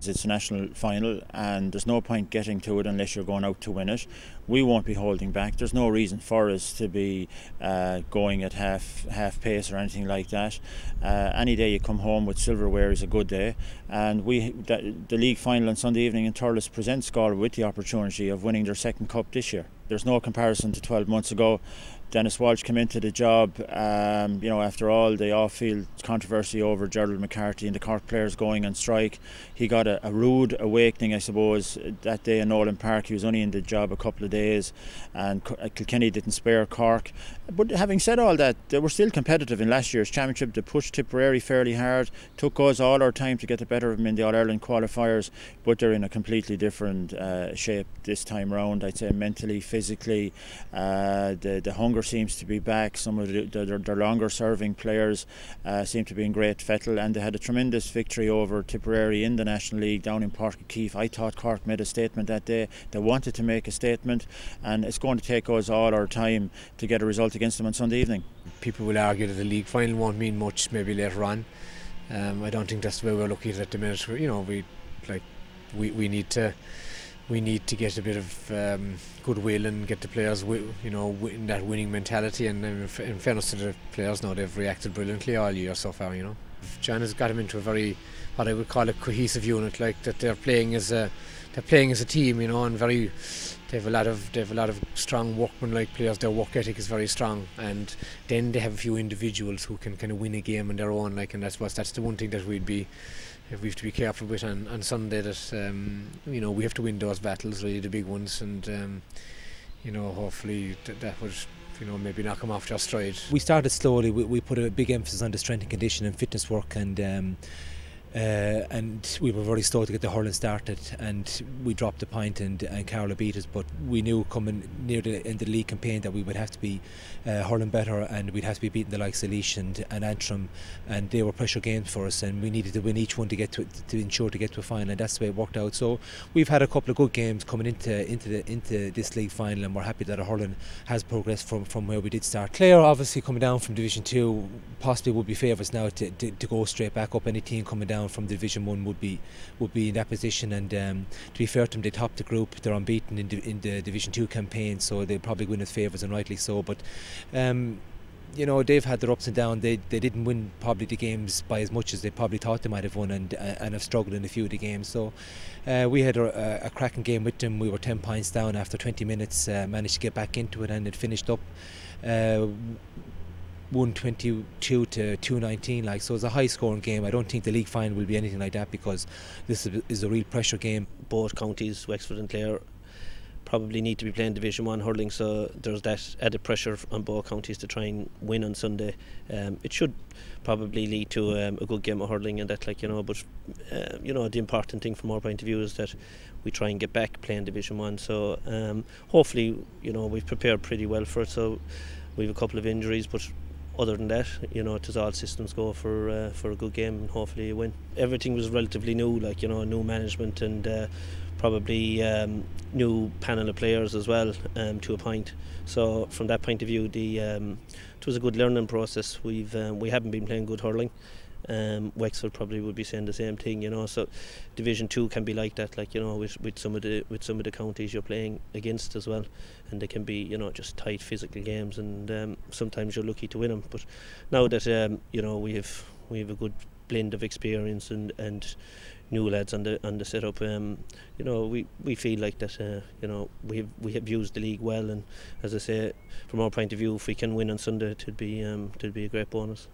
because it's a national final and there's no point getting to it unless you're going out to win it. We won't be holding back. There's no reason for us to be going at half pace or anything like that. Any day you come home with silverware is a good day, and the league final on Sunday evening in Thurles presents Galway with the opportunity of winning their second cup this year. There's no comparison to 12 months ago. Dennis Walsh came into the job, after all the off-field controversy over Gerald McCarthy and the Cork players going on strike. He got a rude awakening, I suppose, that day in Nolan Park. He was only in the job a couple of days, and Kilkenny didn't spare Cork. But having said all that, they were still competitive in last year's championship. They pushed Tipperary fairly hard. Took us all our time to get the better of them in the All-Ireland qualifiers, but they're in a completely different shape this time round. I'd say mentally, physically, the hunger seems to be back. Some of their longer serving players seem to be in great fettle, and they had a tremendous victory over Tipperary in the National League down in Páirc Uí Chaoimh. I thought Cork made a statement that day. They wanted to make a statement, and it's going to take us all our time to get a result against them on Sunday evening. People will argue that the league final won't mean much maybe later on. I don't think that's the way we're looking at it at the minute. We need to get a bit of goodwill and get the players, in that winning mentality. And in fairness to the players, now they've reacted brilliantly all year so far. John has got them into a very, what I would call a cohesive unit, like that they're playing as a team, and they have a lot of strong workman-like players. Their work ethic is very strong, and then they have a few individuals who can kind of win a game on their own, and that's the one thing that we have to be careful with on Sunday, that we have to win those battles, really the big ones, and hopefully that would maybe knock them off their stride. We started slowly. We put a big emphasis on the strength and conditioning and fitness work, and we were very slow to get the hurling started, and we dropped the point, and Carlow beat us. But we knew coming near the end of the league campaign that we would have to be hurling better, and we'd have to be beating the likes of Laois and Antrim, and they were pressure games for us, and we needed to win each one to ensure to get to a final, and that's the way it worked out. So we've had a couple of good games coming into this league final, and we're happy that our hurling has progressed from where we did start. Clare, obviously coming down from Division 2, possibly would be favourites now to go straight back up. Any team coming down from Division 1 would be in that position, and to be fair to them, they topped the group. They're unbeaten in the Division 2 campaign, so they'll probably win as favourites, and rightly so. But they've had their ups and downs. They didn't win probably the games by as much as they probably thought they might have won, and have struggled in a few of the games. So we had a cracking game with them. We were 10 points down after 20 minutes, managed to get back into it, and it finished up 122 to 219, so it's a high scoring game. I don't think the league final will be anything like that, because this is a real pressure game. Both counties, Wexford and Clare, probably need to be playing Division 1 hurling, so there's that added pressure on both counties to try and win on Sunday. It should probably lead to a good game of hurling, and that, but the important thing from our point of view is that we try and get back playing Division 1. So hopefully, we've prepared pretty well for it. So we have a couple of injuries, but other than that, it is all systems go for a good game, and hopefully you win. Everything was relatively new, new management, and probably new panel of players as well, to a point. So from that point of view, it was a good learning process. We haven't been playing good hurling. Wexford probably would be saying the same thing, So Division 2 can be like that, with some of the counties you're playing against as well, and they can be, just tight physical games, and sometimes you're lucky to win them. But now that we have a good blend of experience and new lads on the setup, we feel like that we have used the league well, and as I say, from our point of view, if we can win on Sunday, it'd be a great bonus.